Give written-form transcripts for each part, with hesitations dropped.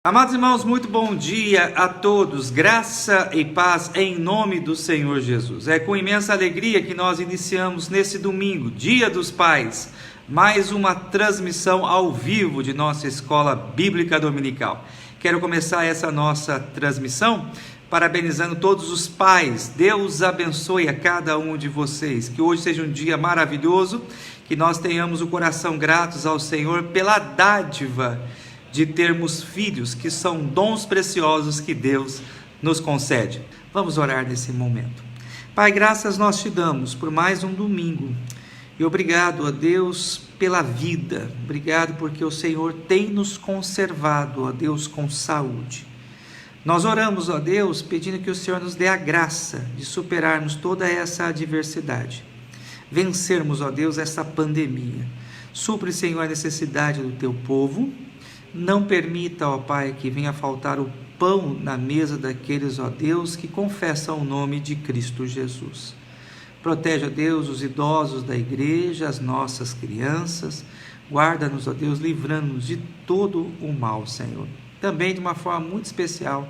Amados irmãos, muito bom dia a todos, graça e paz em nome do Senhor Jesus. É com imensa alegria que nós iniciamos nesse domingo, Dia dos Pais, mais uma transmissão ao vivo de nossa Escola Bíblica Dominical. Quero começar essa nossa transmissão parabenizando todos os pais. Deus abençoe a cada um de vocês, que hoje seja um dia maravilhoso, que nós tenhamos o coração gratos ao Senhor pela dádiva de termos filhos, que são dons preciosos que Deus nos concede. Vamos orar nesse momento. Pai, graças nós te damos por mais um domingo, e obrigado a Deus pela vida, obrigado porque o Senhor tem nos conservado, ó Deus, com saúde. Nós oramos, ó Deus, pedindo que o Senhor nos dê a graça de superarmos toda essa adversidade, vencermos, ó Deus, essa pandemia. Supre, Senhor, a necessidade do teu povo. Não permita, ó Pai, que venha faltar o pão na mesa daqueles, ó Deus, que confessam o nome de Cristo Jesus. Protege, ó Deus, os idosos da igreja, as nossas crianças. Guarda-nos, ó Deus, livrando-nos de todo o mal, Senhor. Também, de uma forma muito especial,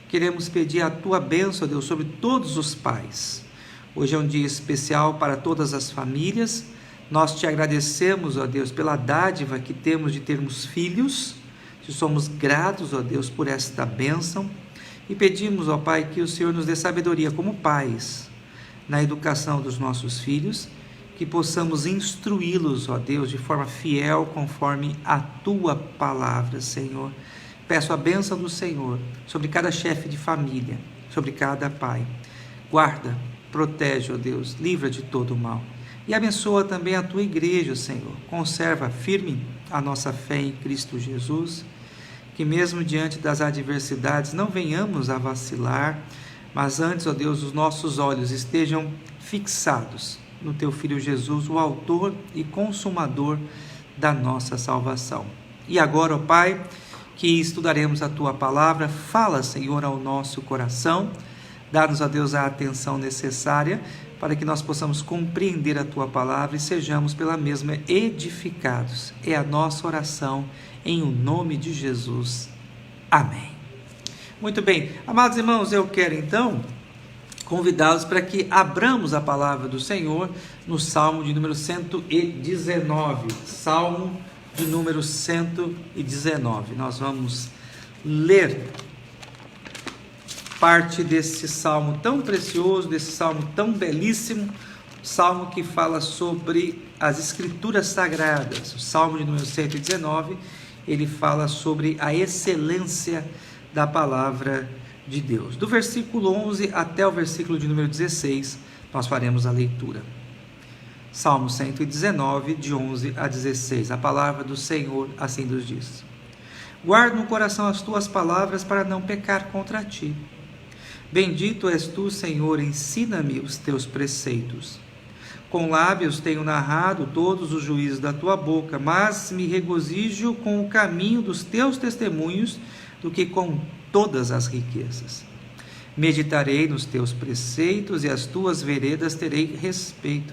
queremos pedir a tua bênção, ó Deus, sobre todos os pais. Hoje é um dia especial para todas as famílias. Nós te agradecemos, ó Deus, pela dádiva que temos de termos filhos. Te somos gratos, ó Deus, por esta bênção, e pedimos, ó Pai, que o Senhor nos dê sabedoria como pais na educação dos nossos filhos, que possamos instruí-los, ó Deus, de forma fiel, conforme a tua palavra, Senhor. Peço a bênção do Senhor sobre cada chefe de família, sobre cada pai. Guarda, protege, ó Deus, livra de todo o mal. E abençoa também a tua igreja, Senhor. Conserva firme a nossa fé em Cristo Jesus, que mesmo diante das adversidades não venhamos a vacilar, mas antes, ó Deus, os nossos olhos estejam fixados no teu Filho Jesus, o autor e consumador da nossa salvação. E agora, ó Pai, que estudaremos a tua palavra, fala, Senhor, ao nosso coração, dá-nos, ó Deus, a atenção necessária para que nós possamos compreender a tua palavra e sejamos pela mesma edificados. É a nossa oração em o nome de Jesus. Amém. Muito bem, amados irmãos, eu quero então convidá-los para que abramos a palavra do Senhor no Salmo de número 119. Salmo de número 119. Nós vamos ler parte desse salmo tão precioso, desse salmo tão belíssimo, salmo que fala sobre as escrituras sagradas. O salmo de número 119, ele fala sobre a excelência da palavra de Deus. Do versículo 11 até o versículo de número 16, nós faremos a leitura. Salmo 119, de 11 a 16. A palavra do Senhor assim nos diz: Guarda no coração as tuas palavras para não pecar contra ti. Bendito és tu, Senhor, ensina-me os teus preceitos. Com lábios tenho narrado todos os juízos da tua boca, mas me regozijo com o caminho dos teus testemunhos do que com todas as riquezas. Meditarei nos teus preceitos e as tuas veredas terei respeito.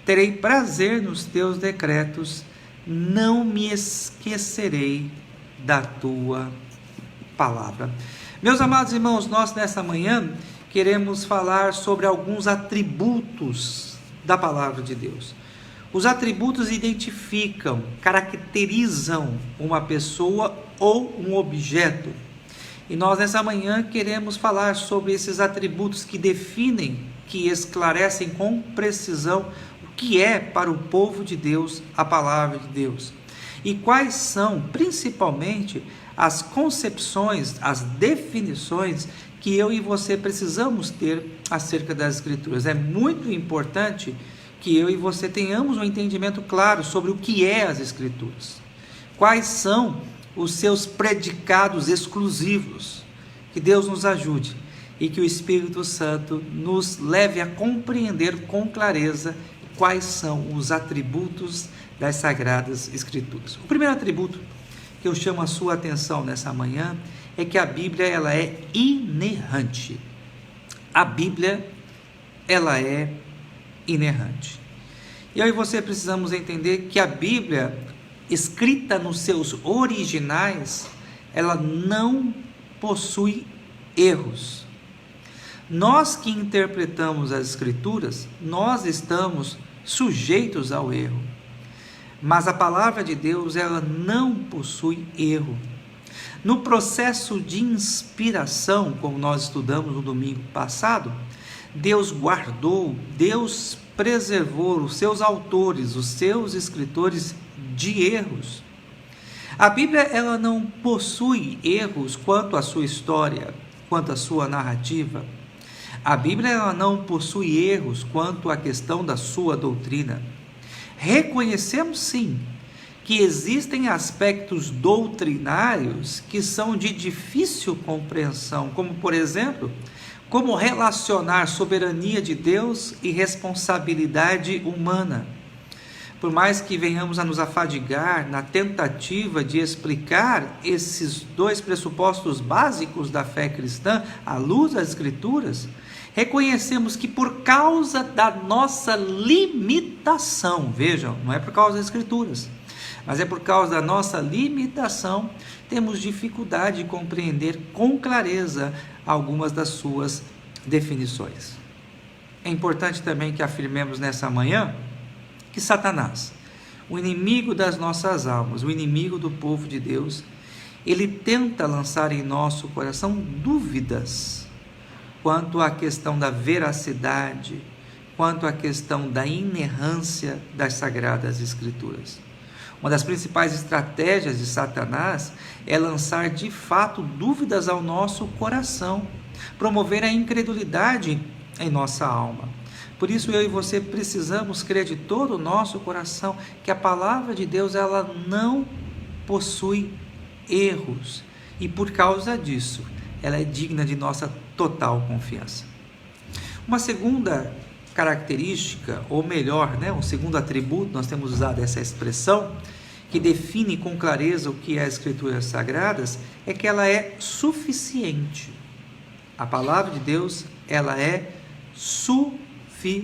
Terei prazer nos teus decretos, não me esquecerei da tua palavra. Meus amados irmãos, nós nessa manhã queremos falar sobre alguns atributos da palavra de Deus. Os atributos identificam, caracterizam uma pessoa ou um objeto. E nós nessa manhã queremos falar sobre esses atributos que definem, que esclarecem com precisão o que é para o povo de Deus a palavra de Deus. E quais são, principalmente, as concepções, as definições que eu e você precisamos ter acerca das Escrituras. É muito importante que eu e você tenhamos um entendimento claro sobre o que é as Escrituras. Quais são os seus predicados exclusivos. Que Deus nos ajude e que o Espírito Santo nos leve a compreender com clareza quais são os atributos das Sagradas Escrituras. O primeiro atributo que eu chamo a sua atenção nessa manhã é que a Bíblia ela é inerrante. A Bíblia ela é inerrante. E eu e você precisamos entender que a Bíblia, escrita nos seus originais, ela não possui erros. Nós que interpretamos as Escrituras, nós estamos sujeitos ao erro. Mas a palavra de Deus, ela não possui erro. No processo de inspiração, como nós estudamos no domingo passado, Deus guardou, Deus preservou os seus autores, os seus escritores de erros. A Bíblia, ela não possui erros quanto à sua história, quanto à sua narrativa. A Bíblia, ela não possui erros quanto à questão da sua doutrina. Reconhecemos sim que existem aspectos doutrinários que são de difícil compreensão, como por exemplo, como relacionar soberania de Deus e responsabilidade humana. Por mais que venhamos a nos afadigar na tentativa de explicar esses dois pressupostos básicos da fé cristã à luz das Escrituras, reconhecemos que por causa da nossa limitação, vejam, não é por causa das Escrituras, mas é por causa da nossa limitação, temos dificuldade de compreender com clareza algumas das suas definições. É importante também que afirmemos nessa manhã que Satanás, o inimigo das nossas almas, o inimigo do povo de Deus, ele tenta lançar em nosso coração dúvidas quanto à questão da veracidade, quanto à questão da inerrância das Sagradas Escrituras. Uma das principais estratégias de Satanás é lançar de fato dúvidas ao nosso coração, promover a incredulidade em nossa alma. Por isso eu e você precisamos crer de todo o nosso coração que a palavra de Deus, ela não possui erros, e por causa disso ela é digna de nossa total confiança. Uma segunda característica, ou melhor, um segundo atributo, nós temos usado essa expressão, que define com clareza o que é as Escrituras Sagradas, é que ela é suficiente. A palavra de Deus, ela é suficiente.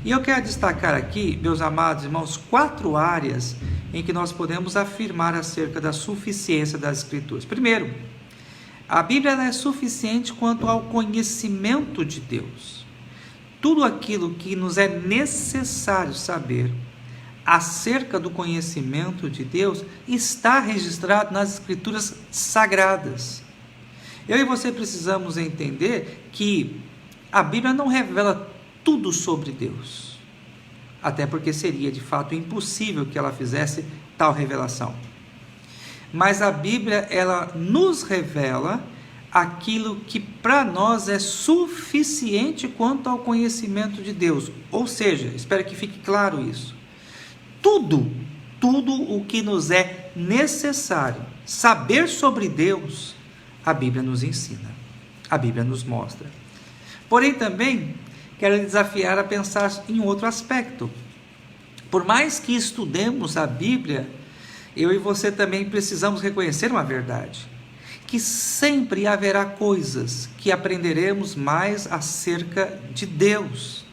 E eu quero destacar aqui, meus amados irmãos, 4 áreas em que nós podemos afirmar acerca da suficiência das Escrituras. Primeiro, a Bíblia ela é suficiente quanto ao conhecimento de Deus. Tudo aquilo que nos é necessário saber acerca do conhecimento de Deus está registrado nas Escrituras Sagradas. Eu e você precisamos entender que a Bíblia não revela tudo sobre Deus, até porque seria de fato impossível que ela fizesse tal revelação. Mas a Bíblia, ela nos revela aquilo que para nós é suficiente quanto ao conhecimento de Deus. Ou seja, espero que fique claro isso. Tudo o que nos é necessário saber sobre Deus, a Bíblia nos ensina, a Bíblia nos mostra. Porém, também quero desafiar a pensar em outro aspecto. Por mais que estudemos a Bíblia, eu e você também precisamos reconhecer uma verdade, que sempre haverá coisas que aprenderemos mais acerca de Deus.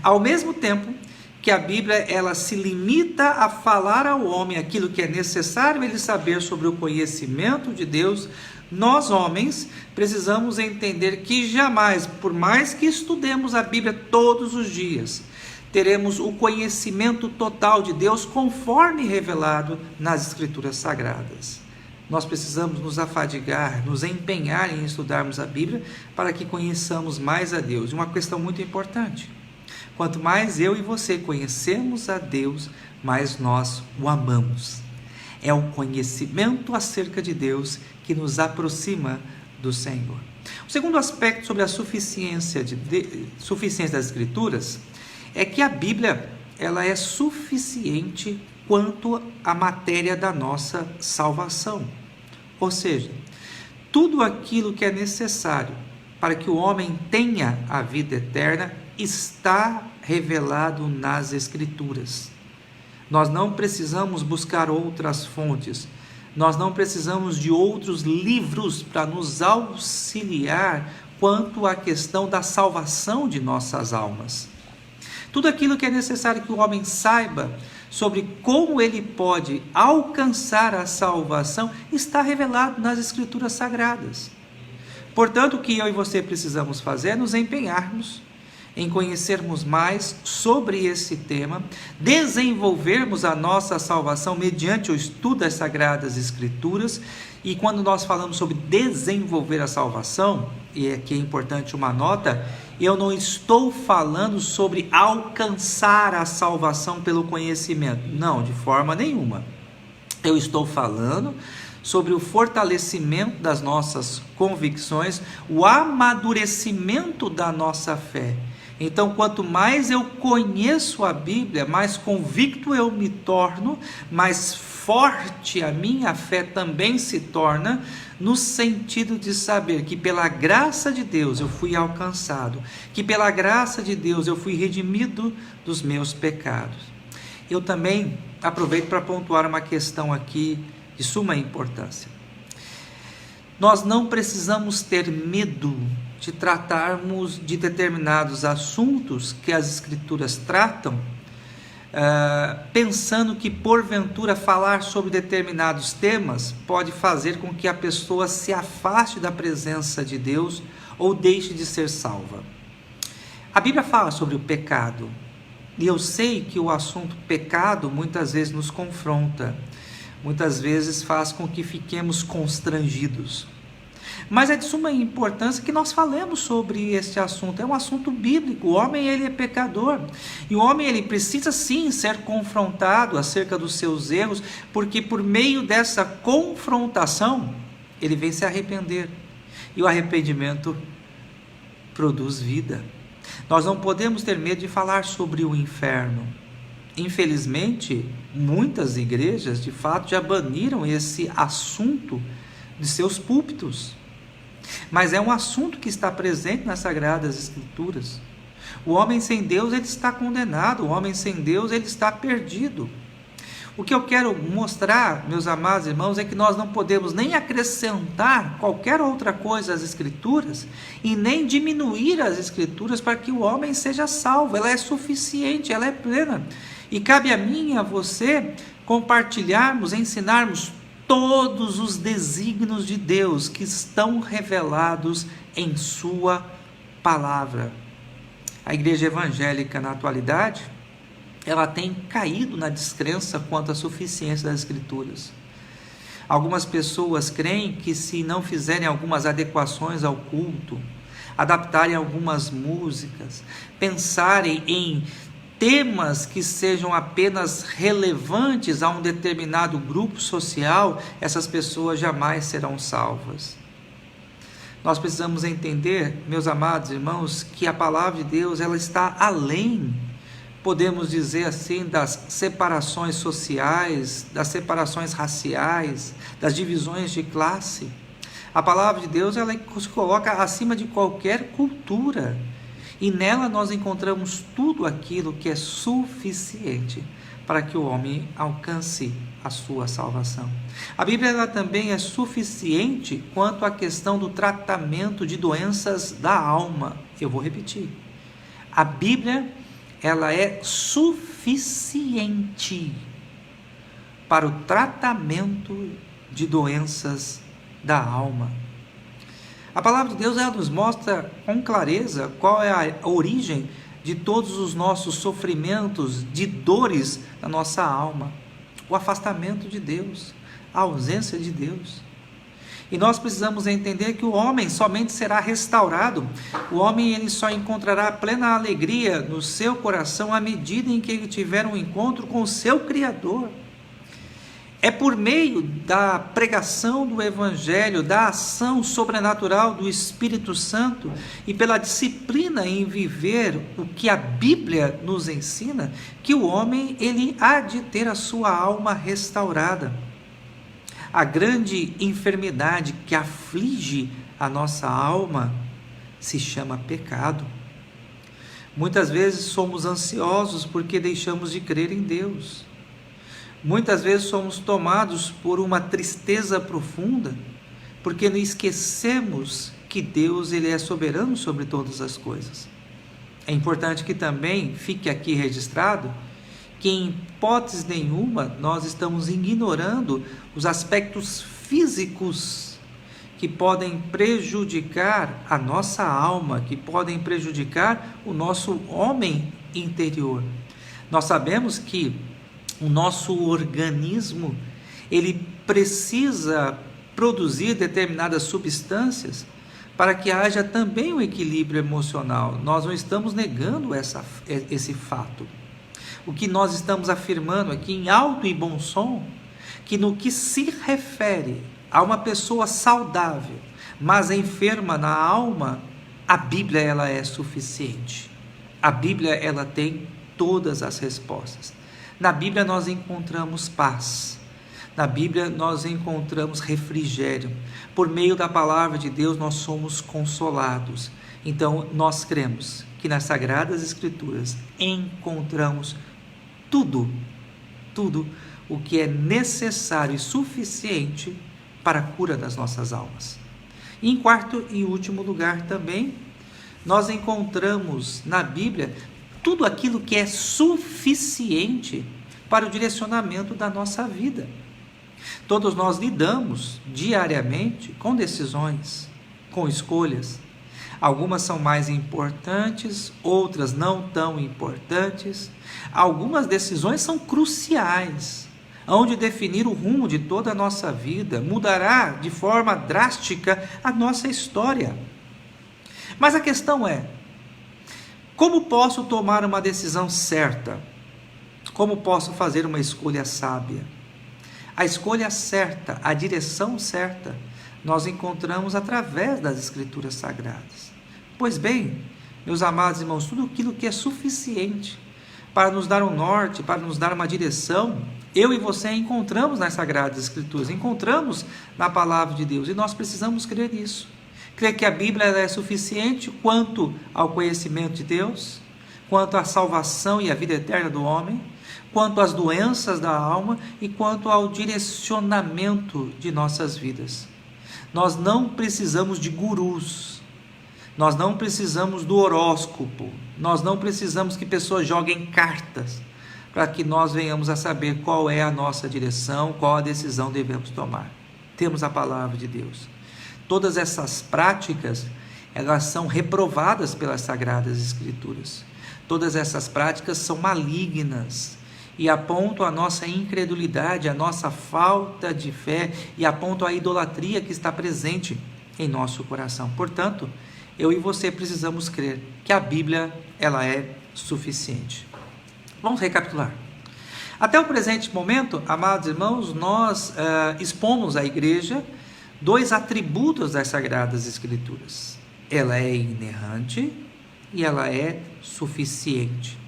Ao mesmo tempo que a Bíblia ela se limita a falar ao homem aquilo que é necessário ele saber sobre o conhecimento de Deus, nós homens precisamos entender que jamais, por mais que estudemos a Bíblia todos os dias, teremos o conhecimento total de Deus conforme revelado nas Escrituras Sagradas. Nós precisamos nos afadigar, nos empenhar em estudarmos a Bíblia para que conheçamos mais a Deus. Uma questão muito importante: quanto mais eu e você conhecemos a Deus, mais nós o amamos. É o conhecimento acerca de Deus que nos aproxima do Senhor. O segundo aspecto sobre a suficiência das Escrituras é que a Bíblia ela é suficiente quanto à matéria da nossa salvação. Ou seja, tudo aquilo que é necessário para que o homem tenha a vida eterna está revelado nas Escrituras. Nós não precisamos buscar outras fontes, nós não precisamos de outros livros para nos auxiliar quanto à questão da salvação de nossas almas. Tudo aquilo que é necessário que o homem saiba sobre como ele pode alcançar a salvação, está revelado nas Escrituras Sagradas. Portanto, o que eu e você precisamos fazer é nos empenharmos em conhecermos mais sobre esse tema, desenvolvermos a nossa salvação mediante o estudo das Sagradas Escrituras. E quando nós falamos sobre desenvolver a salvação, e aqui é importante uma nota, eu não estou falando sobre alcançar a salvação pelo conhecimento, não, de forma nenhuma. Eu estou falando sobre o fortalecimento das nossas convicções, o amadurecimento da nossa fé. Então, quanto mais eu conheço a Bíblia, mais convicto eu me torno, mais forte a minha fé também se torna, no sentido de saber que pela graça de Deus eu fui alcançado, que pela graça de Deus eu fui redimido dos meus pecados. Eu também aproveito para pontuar uma questão aqui de suma importância. Nós não precisamos ter medo de tratarmos de determinados assuntos que as Escrituras tratam, pensando que porventura falar sobre determinados temas pode fazer com que a pessoa se afaste da presença de Deus ou deixe de ser salva. A Bíblia fala sobre o pecado, e eu sei que o assunto pecado muitas vezes nos confronta, muitas vezes faz com que fiquemos constrangidos. Mas é de suma importância que nós falemos sobre este assunto. É um assunto bíblico. O homem, ele é pecador. E o homem, ele precisa sim ser confrontado acerca dos seus erros, porque por meio dessa confrontação, ele vem se arrepender. E o arrependimento produz vida. Nós não podemos ter medo de falar sobre o inferno. Infelizmente, muitas igrejas, de fato, já baniram esse assunto de seus púlpitos. Mas é um assunto que está presente nas Sagradas Escrituras. O homem sem Deus, ele está condenado. O homem sem Deus, ele está perdido. O que eu quero mostrar, meus amados irmãos, é que nós não podemos nem acrescentar qualquer outra coisa às Escrituras e nem diminuir as Escrituras para que o homem seja salvo. Ela é suficiente, ela é plena. E cabe a mim e a você compartilharmos, ensinarmos todos os desígnios de Deus que estão revelados em sua palavra. A igreja evangélica na atualidade, ela tem caído na descrença quanto à suficiência das Escrituras. Algumas pessoas creem que se não fizerem algumas adequações ao culto, adaptarem algumas músicas, pensarem em temas que sejam apenas relevantes a um determinado grupo social, essas pessoas jamais serão salvas. Nós precisamos entender, meus amados irmãos, que a palavra de Deus, ela está além, podemos dizer assim, das separações sociais, das separações raciais, das divisões de classe. A palavra de Deus, ela se coloca acima de qualquer cultura. E nela nós encontramos tudo aquilo que é suficiente para que o homem alcance a sua salvação. A Bíblia ela também é suficiente quanto à questão do tratamento de doenças da alma. Eu vou repetir. A Bíblia ela é suficiente para o tratamento de doenças da alma. A palavra de Deus ela nos mostra com clareza qual é a origem de todos os nossos sofrimentos, de dores na nossa alma. O afastamento de Deus, a ausência de Deus. E nós precisamos entender que o homem somente será restaurado, o homem ele só encontrará plena alegria no seu coração à medida em que ele tiver um encontro com o seu Criador. É por meio da pregação do Evangelho, da ação sobrenatural do Espírito Santo e pela disciplina em viver o que a Bíblia nos ensina, que o homem ele há de ter a sua alma restaurada. A grande enfermidade que aflige a nossa alma se chama pecado. Muitas vezes somos ansiosos porque deixamos de crer em Deus. Muitas vezes somos tomados por uma tristeza profunda, porque não esquecemos que Deus ele é soberano sobre todas as coisas. É importante que também fique aqui registrado que em hipótese nenhuma nós estamos ignorando os aspectos físicos que podem prejudicar a nossa alma, que podem prejudicar o nosso homem interior. Nós sabemos que o nosso organismo, ele precisa produzir determinadas substâncias para que haja também um equilíbrio emocional. Nós não estamos negando esse fato. O que nós estamos afirmando aqui em alto e bom som, que no que se refere a uma pessoa saudável, mas enferma na alma, a Bíblia ela é suficiente. A Bíblia ela tem todas as respostas. Na Bíblia nós encontramos paz. Na Bíblia nós encontramos refrigério. Por meio da palavra de Deus nós somos consolados. Então nós cremos que nas Sagradas Escrituras encontramos tudo o que é necessário e suficiente para a cura das nossas almas. E em quarto e último lugar também, nós encontramos na Bíblia tudo aquilo que é suficiente para o direcionamento da nossa vida. Todos nós lidamos diariamente com decisões, com escolhas. Algumas são mais importantes, outras não tão importantes. Algumas decisões são cruciais, onde definir o rumo de toda a nossa vida, mudará de forma drástica a nossa história. Mas a questão é, como posso tomar uma decisão certa? Como posso fazer uma escolha sábia? A escolha certa, a direção certa, nós encontramos através das Escrituras Sagradas. Pois bem, meus amados irmãos, tudo aquilo que é suficiente para nos dar um norte, para nos dar uma direção, eu e você encontramos nas Sagradas Escrituras, encontramos na Palavra de Deus, e nós precisamos crer nisso. Crer que a Bíblia é suficiente quanto ao conhecimento de Deus, quanto à salvação e à vida eterna do homem, quanto às doenças da alma e quanto ao direcionamento de nossas vidas. Nós não precisamos de gurus, nós não precisamos do horóscopo, nós não precisamos que pessoas joguem cartas para que nós venhamos a saber qual é a nossa direção, qual a decisão devemos tomar. Temos a palavra de Deus. Todas essas práticas, elas são reprovadas pelas Sagradas Escrituras. Todas essas práticas são malignas e apontam a nossa incredulidade, a nossa falta de fé e apontam a idolatria que está presente em nosso coração. Portanto, eu e você precisamos crer que a Bíblia ela é suficiente. Vamos recapitular. Até o presente momento, amados irmãos, nós expomos à igreja dois atributos das Sagradas Escrituras. Ela é inerrante e ela é suficiente.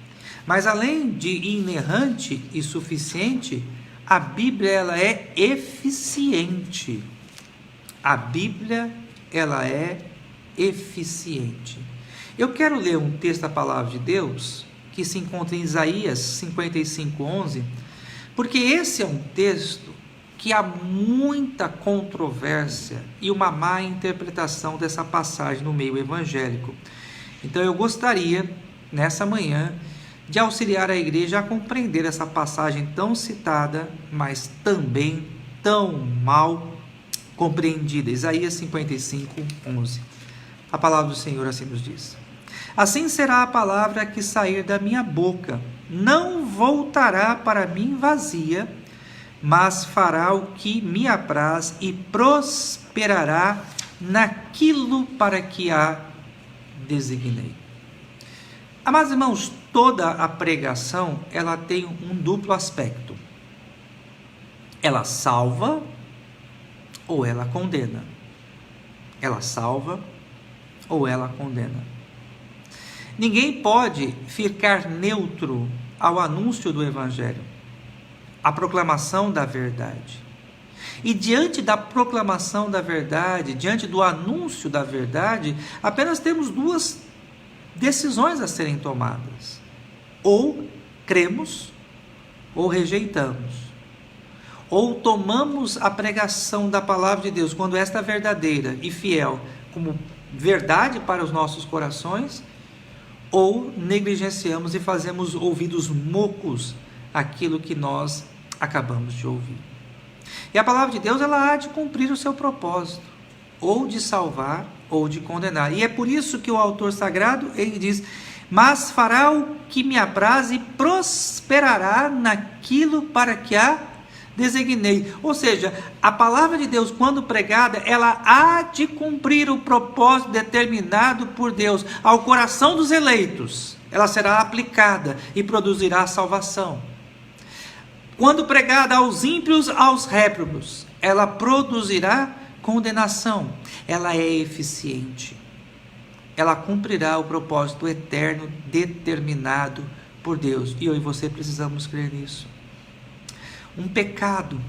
Mas além de inerrante e suficiente, a Bíblia ela é eficiente. A Bíblia ela é eficiente. Eu quero ler um texto da Palavra de Deus que se encontra em Isaías 55:11, porque esse é um texto que há muita controvérsia e uma má interpretação dessa passagem no meio evangélico. Então eu gostaria, nessa manhã, de auxiliar a igreja a compreender essa passagem tão citada, mas também tão mal compreendida. Isaías 55:11. A palavra do Senhor assim nos diz: assim será a palavra que sair da minha boca, não voltará para mim vazia, mas fará o que me apraz e prosperará naquilo para que a designei. Amados irmãos, toda a pregação ela tem um duplo aspecto. Ela salva ou ela condena. Ela salva ou ela condena. Ninguém pode ficar neutro ao anúncio do Evangelho, à proclamação da verdade. E diante da proclamação da verdade, diante do anúncio da verdade, apenas temos duas decisões a serem tomadas: ou cremos ou rejeitamos, ou tomamos a pregação da palavra de Deus quando esta é verdadeira e fiel como verdade para os nossos corações, ou negligenciamos e fazemos ouvidos mocos aquilo que nós acabamos de ouvir. E a palavra de Deus, ela há de cumprir o seu propósito, ou de salvar, ou de condenar. E é por isso que o autor sagrado, ele diz: mas fará o que me apraz e prosperará naquilo para que a designei. Ou seja, a palavra de Deus, quando pregada, ela há de cumprir o propósito determinado por Deus ao coração dos eleitos. Ela será aplicada e produzirá salvação. Quando pregada aos ímpios, aos réprobos, ela produzirá condenação. Ela é eficiente. Ela cumprirá o propósito eterno determinado por Deus. E eu e você precisamos crer nisso. Um pecado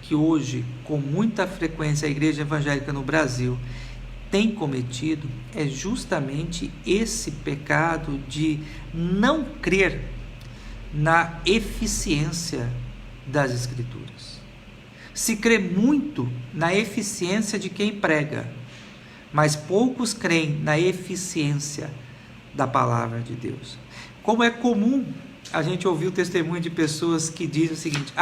que hoje, com muita frequência, a igreja evangélica no Brasil tem cometido é justamente esse pecado de não crer na eficiência das Escrituras. Se crê muito na eficiência de quem prega, mas poucos creem na eficiência da palavra de Deus. Como é comum a gente ouvir o testemunho de pessoas que dizem o seguinte: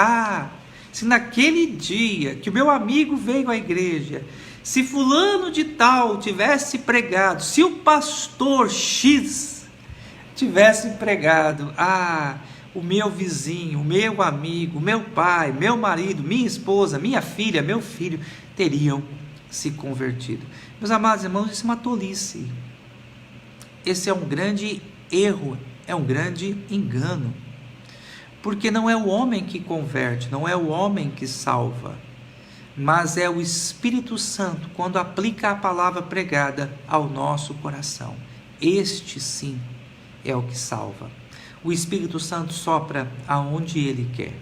se naquele dia que o meu amigo veio à igreja, se fulano de tal tivesse pregado, se o pastor X tivesse pregado, o meu vizinho, o meu amigo, o meu pai, meu marido, minha esposa, minha filha, meu filho teriam se convertido. Meus amados irmãos, isso é uma tolice. Esse é um grande erro, é um grande engano. Porque não é o homem que converte, não é o homem que salva, mas é o Espírito Santo, quando aplica a palavra pregada ao nosso coração. Este sim é o que salva. O Espírito Santo sopra aonde Ele quer.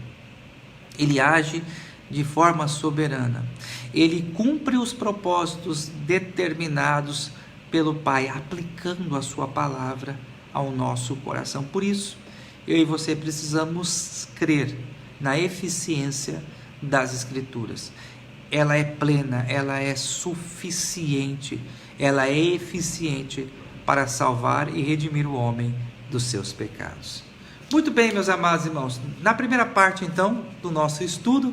Ele age de forma soberana. Ele cumpre os propósitos determinados pelo Pai, aplicando a sua palavra ao nosso coração. Por isso, eu e você precisamos crer na eficiência das Escrituras. Ela é plena, ela é suficiente, ela é eficiente para salvar e redimir o homem dos seus pecados. Muito bem, meus amados irmãos, na primeira parte então do nosso estudo,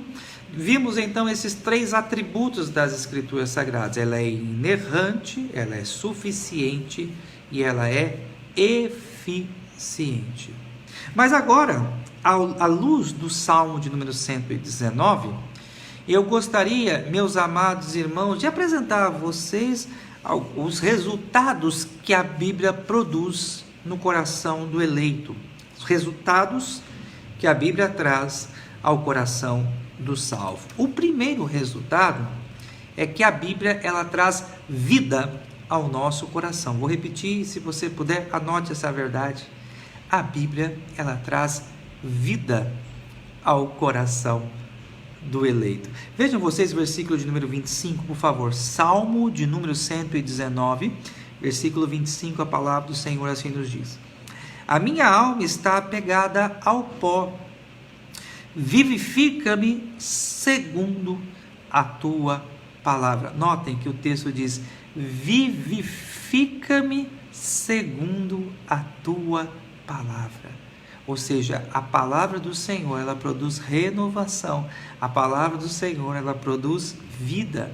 vimos então esses 3 atributos das Escrituras Sagradas. Ela é inerrante, ela é suficiente e ela é eficiente. Mas agora, à luz do Salmo de número 119, eu gostaria, meus amados irmãos, de apresentar a vocês os resultados que a Bíblia produz no coração do eleito. Os resultados que a Bíblia traz ao coração do salvo. O primeiro resultado é que a Bíblia, ela traz vida ao nosso coração. Vou repetir, se você puder, anote essa verdade. A Bíblia, ela traz vida ao coração do eleito. Vejam vocês o versículo de número 25, por favor. Salmo de número 119, versículo 25, a palavra do Senhor assim nos diz: a minha alma está apegada ao pó, vivifica-me segundo a tua palavra. Notem que o texto diz: vivifica-me segundo a tua palavra. Ou seja, a palavra do Senhor, ela produz renovação. A palavra do Senhor, ela produz vida.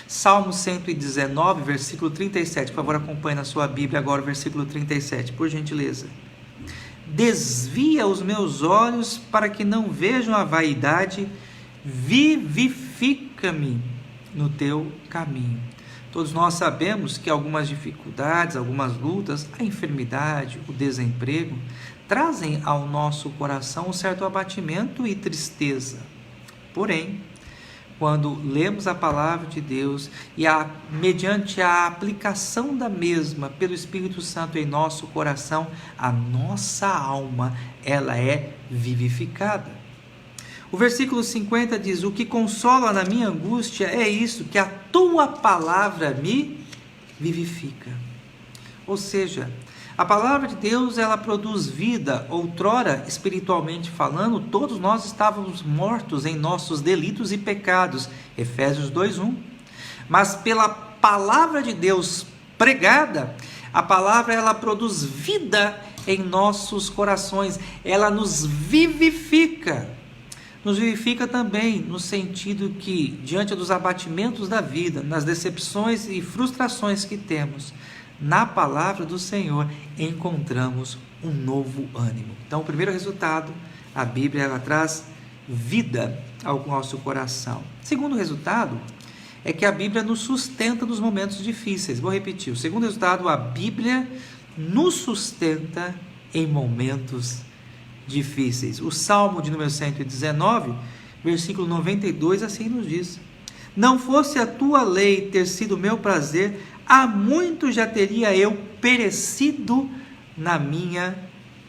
Salmo 119, versículo 37. Por favor, acompanhe na sua Bíblia agora o versículo 37, por gentileza. Desvia os meus olhos para que não vejam a vaidade, vivifica-me no teu caminho. Todos nós sabemos que algumas dificuldades, algumas lutas, a enfermidade, o desemprego, trazem ao nosso coração um certo abatimento e tristeza. Porém, quando lemos a palavra de Deus e mediante a aplicação da mesma pelo Espírito Santo em nosso coração, a nossa alma, ela é vivificada. O versículo 50 diz: o que consola na minha angústia é isso, que a tua palavra me vivifica. Ou seja, a palavra de Deus, ela produz vida. Outrora, espiritualmente falando, todos nós estávamos mortos em nossos delitos e pecados. Efésios 2:1. Mas pela palavra de Deus pregada, a palavra, ela produz vida em nossos corações, ela nos vivifica. Nos vivifica também no sentido que, diante dos abatimentos da vida, nas decepções e frustrações que temos, na palavra do Senhor encontramos um novo ânimo. Então, o primeiro resultado, a Bíblia ela traz vida ao nosso coração. Segundo resultado, é que a Bíblia nos sustenta nos momentos difíceis. Vou repetir. O segundo resultado, a Bíblia nos sustenta em momentos difíceis. O Salmo de número 119, versículo 92, assim nos diz: não fosse a tua lei ter sido meu prazer, há muito já teria eu perecido na minha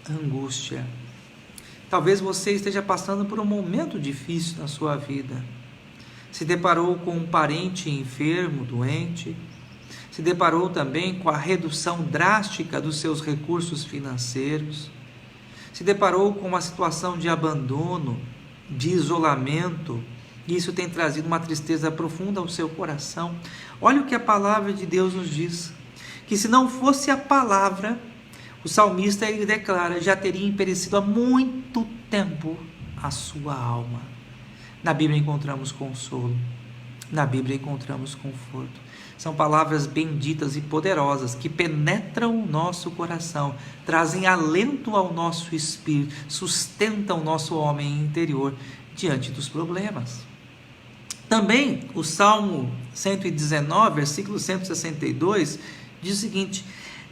angústia. Talvez você esteja passando por um momento difícil na sua vida. Se deparou com um parente enfermo, doente, se deparou também com a redução drástica dos seus recursos financeiros, se deparou com uma situação de abandono, de isolamento, e isso tem trazido uma tristeza profunda ao seu coração. Olha o que a palavra de Deus nos diz, que se não fosse a palavra, o salmista ele declara, já teria perecido há muito tempo a sua alma. Na Bíblia encontramos consolo, na Bíblia encontramos conforto. São palavras benditas e poderosas que penetram o nosso coração, trazem alento ao nosso espírito, sustentam o nosso homem interior diante dos problemas. Também o Salmo 119, versículo 162, diz o seguinte: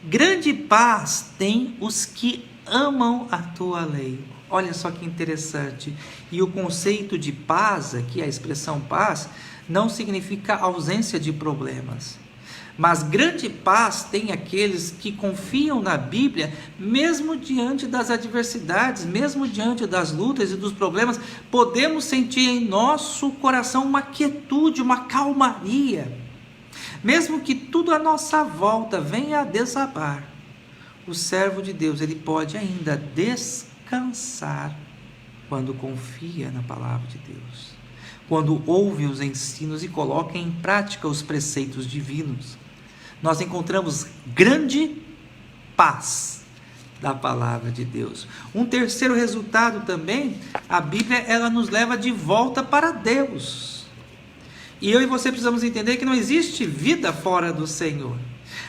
grande paz tem os que amam a tua lei. Olha só que interessante. E o conceito de paz, aqui a expressão paz, não significa ausência de problemas. Mas grande paz tem aqueles que confiam na Bíblia, mesmo diante das adversidades, mesmo diante das lutas e dos problemas, podemos sentir em nosso coração uma quietude, uma calmaria. Mesmo que tudo à nossa volta venha a desabar, o servo de Deus, ele pode ainda descansar quando confia na palavra de Deus, quando ouve os ensinos e coloca em prática os preceitos divinos. Nós encontramos grande paz da palavra de Deus. Um terceiro resultado também, a Bíblia ela nos leva de volta para Deus. E eu e você precisamos entender que não existe vida fora do Senhor.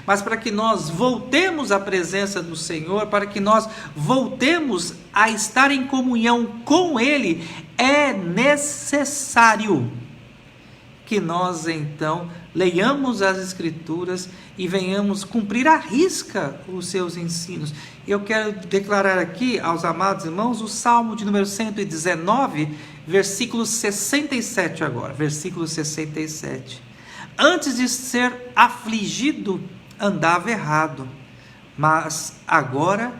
Mas para que nós voltemos à presença do Senhor, para que nós voltemos a estar em comunhão com Ele, é necessário que nós então leiamos as Escrituras e venhamos cumprir à risca os seus ensinos. Eu quero declarar aqui aos amados irmãos o Salmo de número 119, versículo 67 agora, versículo 67. Antes de ser afligido, andava errado, mas agora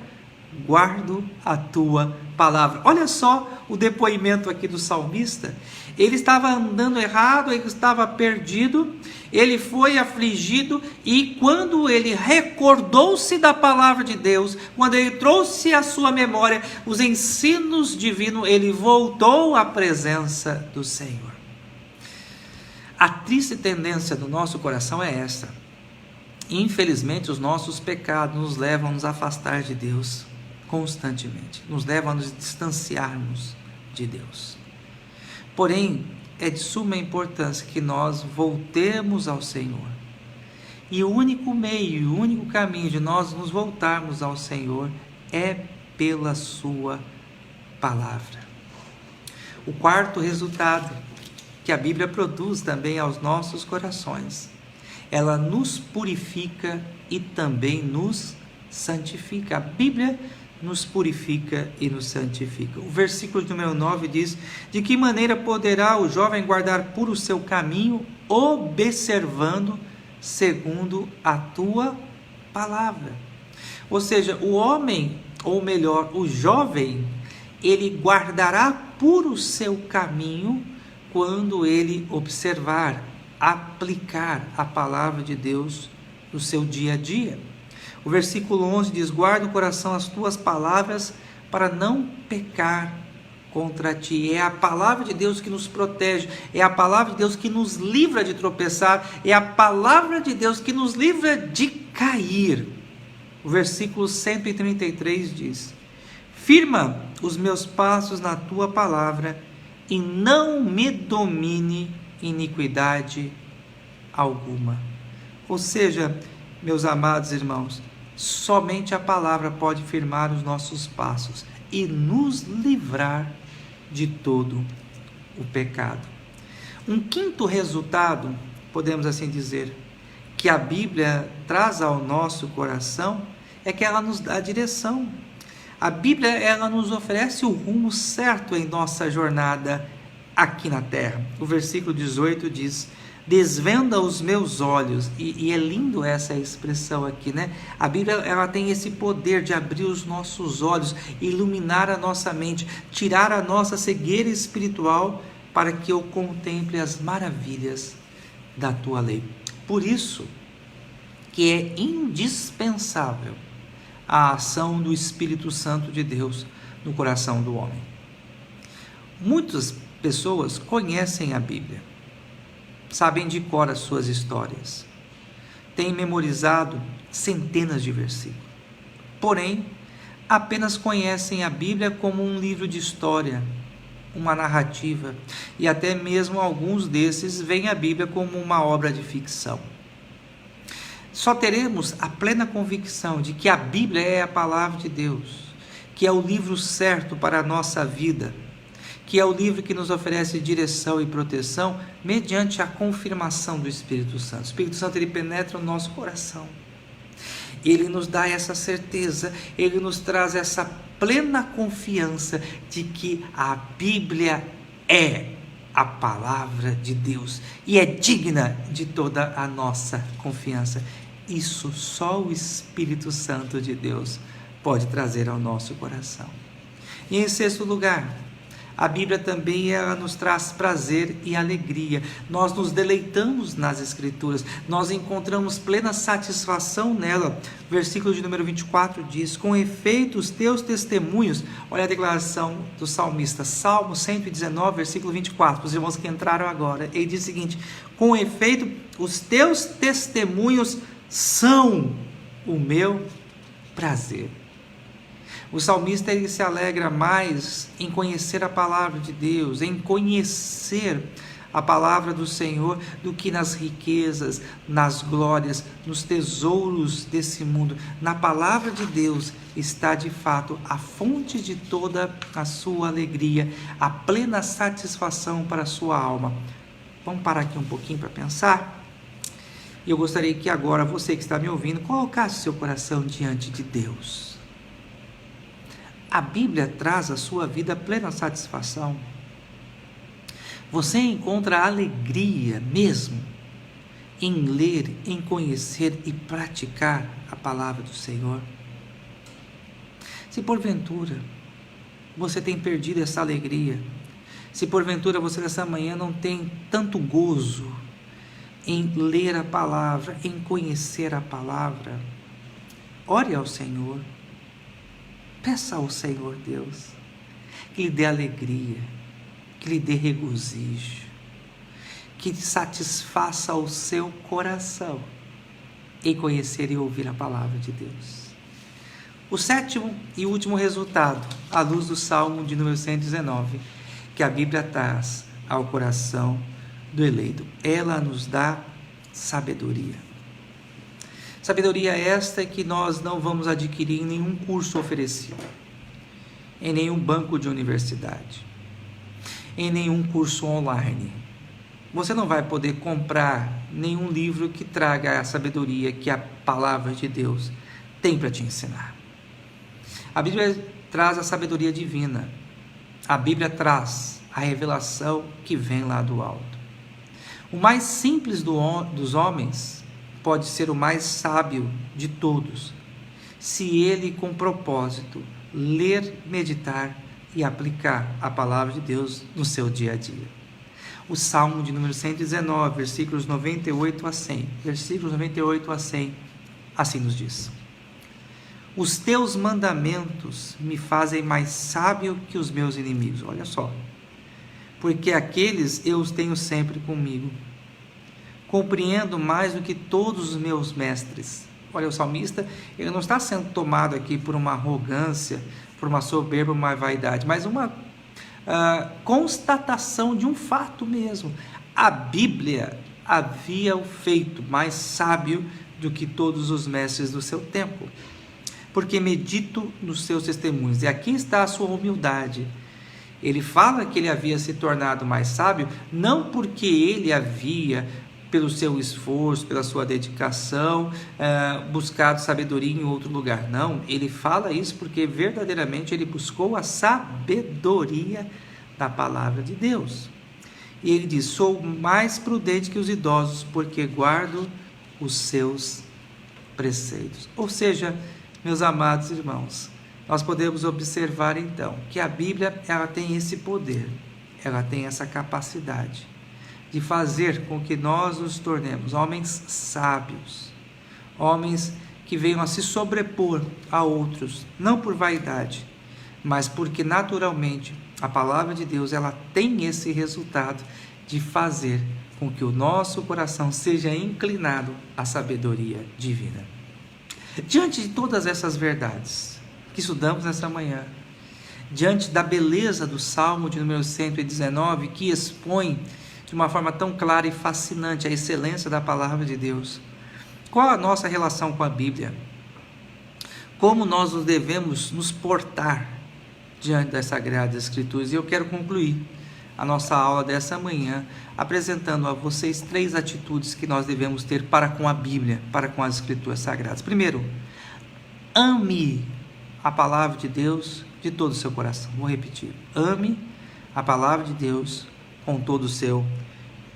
guardo a tua palavra. Olha só o depoimento aqui do salmista. Ele estava andando errado, ele estava perdido, ele foi afligido, e quando ele recordou-se da palavra de Deus, quando ele trouxe à sua memória os ensinos divinos, ele voltou à presença do Senhor. A triste tendência do nosso coração é essa. Infelizmente, os nossos pecados nos levam a nos afastar de Deus constantemente, nos levam a nos distanciarmos de Deus. Porém, é de suma importância que nós voltemos ao Senhor. E o único meio, o único caminho de nós nos voltarmos ao Senhor é pela sua palavra. O quarto resultado que a Bíblia produz também aos nossos corações, ela nos purifica e também nos santifica. A Bíblia nos purifica e nos santifica. O versículo número 9 diz: de que maneira poderá o jovem guardar puro o seu caminho, observando segundo a tua palavra. Ou seja, o homem, ou melhor, o jovem, ele guardará puro o seu caminho quando ele observar, aplicar a palavra de Deus no seu dia a dia. O versículo 11 diz: guarda o coração as tuas palavras para não pecar contra ti. É a palavra de Deus que nos protege, é a palavra de Deus que nos livra de tropeçar, é a palavra de Deus que nos livra de cair. O versículo 133 diz: firma os meus passos na tua palavra e não me domine iniquidade alguma. Ou seja, meus amados irmãos, somente a palavra pode firmar os nossos passos e nos livrar de todo o pecado. Um quinto resultado, podemos assim dizer, que a Bíblia traz ao nosso coração é que ela nos dá direção. A Bíblia, ela nos oferece o rumo certo em nossa jornada aqui na terra. O versículo 18 diz: desvenda os meus olhos, e é lindo essa expressão aqui, né? A Bíblia, ela tem esse poder de abrir os nossos olhos, iluminar a nossa mente, tirar a nossa cegueira espiritual, para que eu contemple as maravilhas da tua lei. Por isso que é indispensável a ação do Espírito Santo de Deus no coração do homem. Muitas pessoas conhecem a Bíblia, sabem de cor as suas histórias, têm memorizado centenas de versículos, porém, apenas conhecem a Bíblia como um livro de história, uma narrativa, e até mesmo alguns desses veem a Bíblia como uma obra de ficção. Só teremos a plena convicção de que a Bíblia é a palavra de Deus, que é o livro certo para a nossa vida, que é o livro que nos oferece direção e proteção mediante a confirmação do Espírito Santo. O Espírito Santo, ele penetra no nosso coração. Ele nos dá essa certeza, ele nos traz essa plena confiança de que a Bíblia é a palavra de Deus e é digna de toda a nossa confiança. Isso só o Espírito Santo de Deus pode trazer ao nosso coração. E em sexto lugar, a Bíblia também, ela nos traz prazer e alegria. Nós nos deleitamos nas Escrituras, nós encontramos plena satisfação nela. Versículo de número 24 diz: com efeito os teus testemunhos, olha a declaração do salmista, Salmo 119, versículo 24, os irmãos que entraram agora, ele diz o seguinte: com efeito os teus testemunhos são o meu prazer. O salmista, ele se alegra mais em conhecer a palavra de Deus, em conhecer a palavra do Senhor, do que nas riquezas, nas glórias, nos tesouros desse mundo. Na palavra de Deus está de fato a fonte de toda a sua alegria, a plena satisfação para a sua alma. Vamos parar aqui um pouquinho para pensar? E eu gostaria que agora você que está me ouvindo colocasse seu coração diante de Deus. A Bíblia traz à sua vida plena satisfação. Você encontra alegria mesmo em ler, em conhecer e praticar a palavra do Senhor? Se porventura você tem perdido essa alegria, se porventura você nessa manhã não tem tanto gozo em ler a palavra, em conhecer a palavra, ore ao Senhor. Peça ao Senhor Deus que lhe dê alegria, que lhe dê regozijo, que satisfaça o seu coração em conhecer e ouvir a palavra de Deus. O sétimo e último resultado, à luz do Salmo de número 119, que a Bíblia traz ao coração do eleito, ela nos dá sabedoria. Sabedoria esta que nós não vamos adquirir em nenhum curso oferecido, em nenhum banco de universidade, em nenhum curso online. Você não vai poder comprar nenhum livro que traga a sabedoria que a palavra de Deus tem para te ensinar. A Bíblia traz a sabedoria divina. A Bíblia traz a revelação que vem lá do alto. O mais simples dos homens pode ser o mais sábio de todos, se ele com propósito ler, meditar e aplicar a palavra de Deus no seu dia a dia. O Salmo de número 119, versículos 98 a 100, assim nos diz: os teus mandamentos me fazem mais sábio que os meus inimigos. Olha só, porque aqueles eu os tenho sempre comigo. Compreendo mais do que todos os meus mestres. Olha, o salmista, ele não está sendo tomado aqui por uma arrogância, por uma soberba, uma vaidade, mas uma constatação de um fato mesmo. A Bíblia havia o feito mais sábio do que todos os mestres do seu tempo, porque medito nos seus testemunhos. E aqui está a sua humildade. Ele fala que ele havia se tornado mais sábio, não porque ele havia, pelo seu esforço, pela sua dedicação, buscado sabedoria em outro lugar. Não, ele fala isso porque verdadeiramente ele buscou a sabedoria da palavra de Deus. E ele diz: sou mais prudente que os idosos, porque guardo os seus preceitos. Ou seja, meus amados irmãos, nós podemos observar então que a Bíblia, ela tem esse poder, ela tem essa capacidade de fazer com que nós nos tornemos homens sábios, homens que venham a se sobrepor a outros, não por vaidade, mas porque naturalmente a palavra de Deus, ela tem esse resultado de fazer com que o nosso coração seja inclinado à sabedoria divina. Diante de todas essas verdades que estudamos nessa manhã, diante da beleza do Salmo de número 119, que expõe de uma forma tão clara e fascinante a excelência da palavra de Deus, qual a nossa relação com a Bíblia? Como nós devemos nos portar diante das Sagradas Escrituras? E eu quero concluir a nossa aula dessa manhã apresentando a vocês 3 atitudes que nós devemos ter para com a Bíblia, para com as Escrituras Sagradas. Primeiro, ame a palavra de Deus de todo o seu coração. Vou repetir: ame a palavra de Deus com todo o seu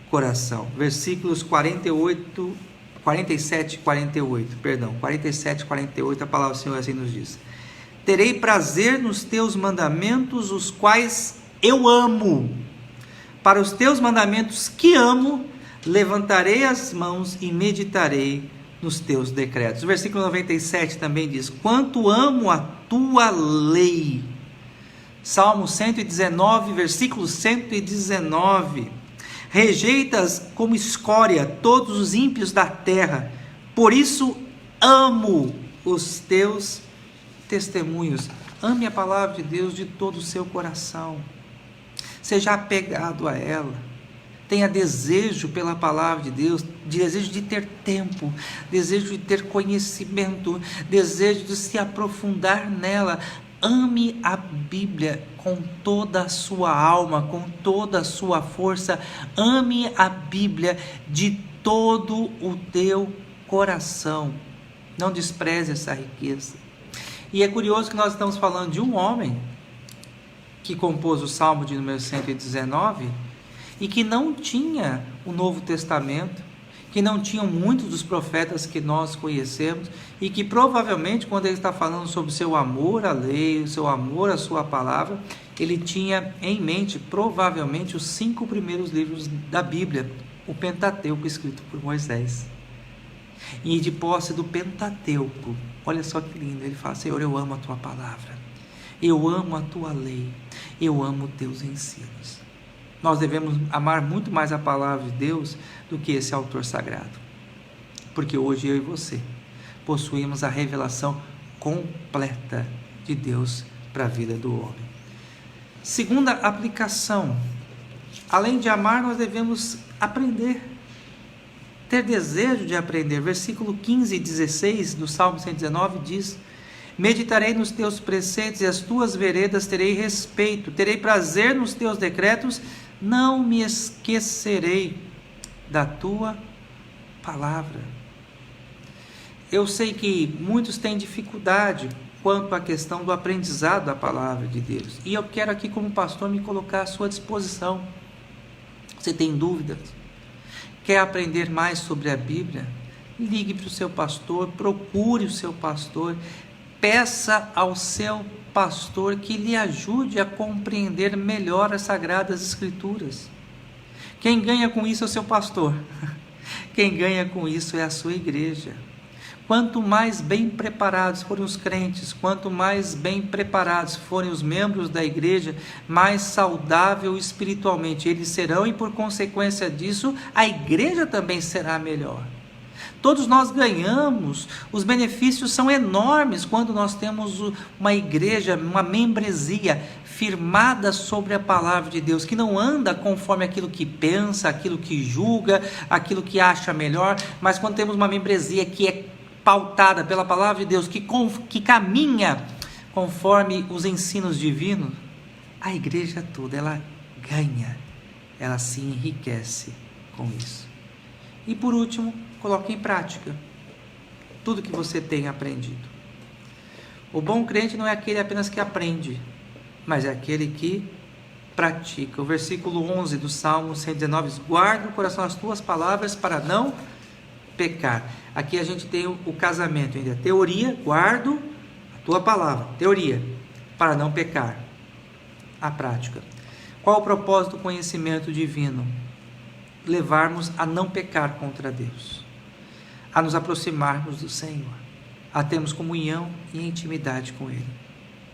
coração. Versículos 47 e 48, a palavra do Senhor assim nos diz: terei prazer nos teus mandamentos, os quais eu amo. Para os teus mandamentos que amo, levantarei as mãos e meditarei nos teus decretos. O versículo 97 também diz: quanto amo a tua lei. Salmo 119, versículo 119. Rejeitas como escória todos os ímpios da terra, por isso amo os teus testemunhos. Ame a palavra de Deus de todo o seu coração. Seja apegado a ela. Tenha desejo pela palavra de Deus, desejo de ter tempo, desejo de ter conhecimento, desejo de se aprofundar nela. Ame a Bíblia com toda a sua alma, com toda a sua força. Ame a Bíblia de todo o teu coração. Não despreze essa riqueza. E é curioso que nós estamos falando de um homem que compôs o Salmo de número 119 e que não tinha o Novo Testamento, que não tinham muitos dos profetas que nós conhecemos, e que provavelmente, quando ele está falando sobre o seu amor à lei, o seu amor à sua palavra, ele tinha em mente provavelmente os 5 primeiros livros da Bíblia, o Pentateuco escrito por Moisés. E de posse do Pentateuco, olha só que lindo, ele fala: Senhor, eu amo a tua palavra, eu amo a tua lei, eu amo os teus ensinos. Nós devemos amar muito mais a palavra de Deus do que esse autor sagrado, porque hoje eu e você possuímos a revelação completa de Deus para a vida do homem. Segunda aplicação: além de amar, nós devemos aprender, ter desejo de aprender. Versículo 15 e 16 do Salmo 119 diz: meditarei nos teus preceitos e as tuas veredas terei respeito, terei prazer nos teus decretos, não me esquecerei da tua palavra. Eu sei que muitos têm dificuldade quanto à questão do aprendizado da palavra de Deus, e eu quero aqui, como pastor, me colocar à sua disposição. Você tem dúvidas? Quer aprender mais sobre a Bíblia? Ligue para o seu pastor, procure o seu pastor, peça ao seu pastor que lhe ajude a compreender melhor as Sagradas Escrituras. Quem ganha com isso é o seu pastor. Quem ganha com isso é a sua igreja. Quanto mais bem preparados forem os crentes, quanto mais bem preparados forem os membros da igreja, mais saudável espiritualmente eles serão, e por consequência disso, a igreja também será melhor. Todos nós ganhamos, os benefícios são enormes quando nós temos uma igreja, uma membresia firmada sobre a palavra de Deus, que não anda conforme aquilo que pensa, aquilo que julga, aquilo que acha melhor, mas quando temos uma membresia que é pautada pela palavra de Deus, que caminha conforme os ensinos divinos, a igreja toda, ela ganha, ela se enriquece com isso. E por último, coloque em prática tudo que você tem aprendido. O bom crente não é aquele apenas que aprende, mas é aquele que pratica. O versículo 11 do Salmo 119 diz: guarda o coração as tuas palavras para não pecar. Aqui a gente tem o casamento ainda. Teoria, guardo a tua palavra. Teoria, para não pecar. A prática. Qual o propósito do conhecimento divino? Levarmos a não pecar contra Deus, a nos aproximarmos do Senhor, a termos comunhão e intimidade com Ele.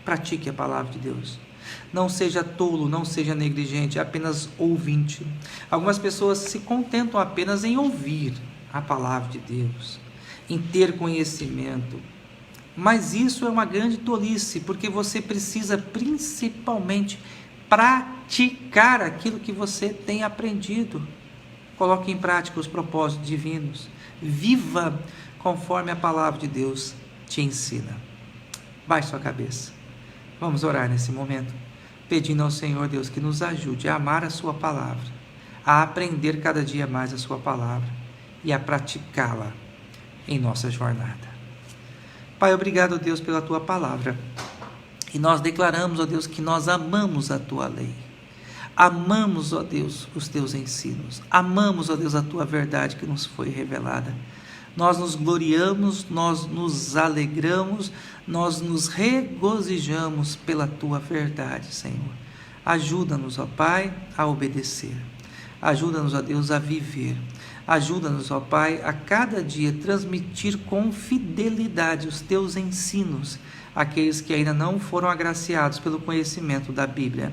Pratique a palavra de Deus. Não seja tolo, não seja negligente, apenas ouvinte. Algumas pessoas se contentam apenas em ouvir a palavra de Deus, em ter conhecimento. Mas isso é uma grande tolice, porque você precisa principalmente praticar aquilo que você tem aprendido. Coloque em prática os propósitos divinos. Viva conforme a palavra de Deus te ensina. Baixe sua cabeça. Vamos orar nesse momento, pedindo ao Senhor Deus que nos ajude a amar a sua palavra, a aprender cada dia mais a sua palavra e a praticá-la em nossa jornada. Pai, obrigado, Deus, pela tua palavra. E nós declaramos, ó Deus, que nós amamos a tua lei. Amamos, ó Deus, os teus ensinos. Amamos, ó Deus, a tua verdade que nos foi revelada. Nós nos gloriamos, nós nos alegramos, nós nos regozijamos pela tua verdade, Senhor. Ajuda-nos, ó Pai, a obedecer. Ajuda-nos, ó Deus, a viver. Ajuda-nos, ó Pai, a cada dia transmitir com fidelidade os teus ensinos àqueles que ainda não foram agraciados pelo conhecimento da Bíblia.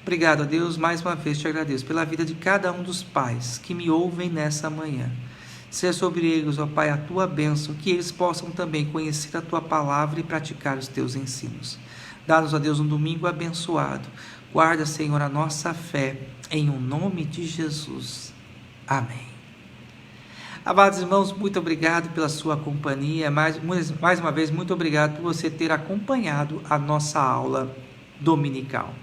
Obrigado, ó Deus, mais uma vez te agradeço pela vida de cada um dos pais que me ouvem nessa manhã. Seja sobre eles, ó Pai, a tua bênção, que eles possam também conhecer a tua palavra e praticar os teus ensinos. Dá-nos, ó Deus, um domingo abençoado. Guarda, Senhor, a nossa fé, em o nome de Jesus. Amém. Amados irmãos, muito obrigado pela sua companhia. Mais uma vez, muito obrigado por você ter acompanhado a nossa aula dominical.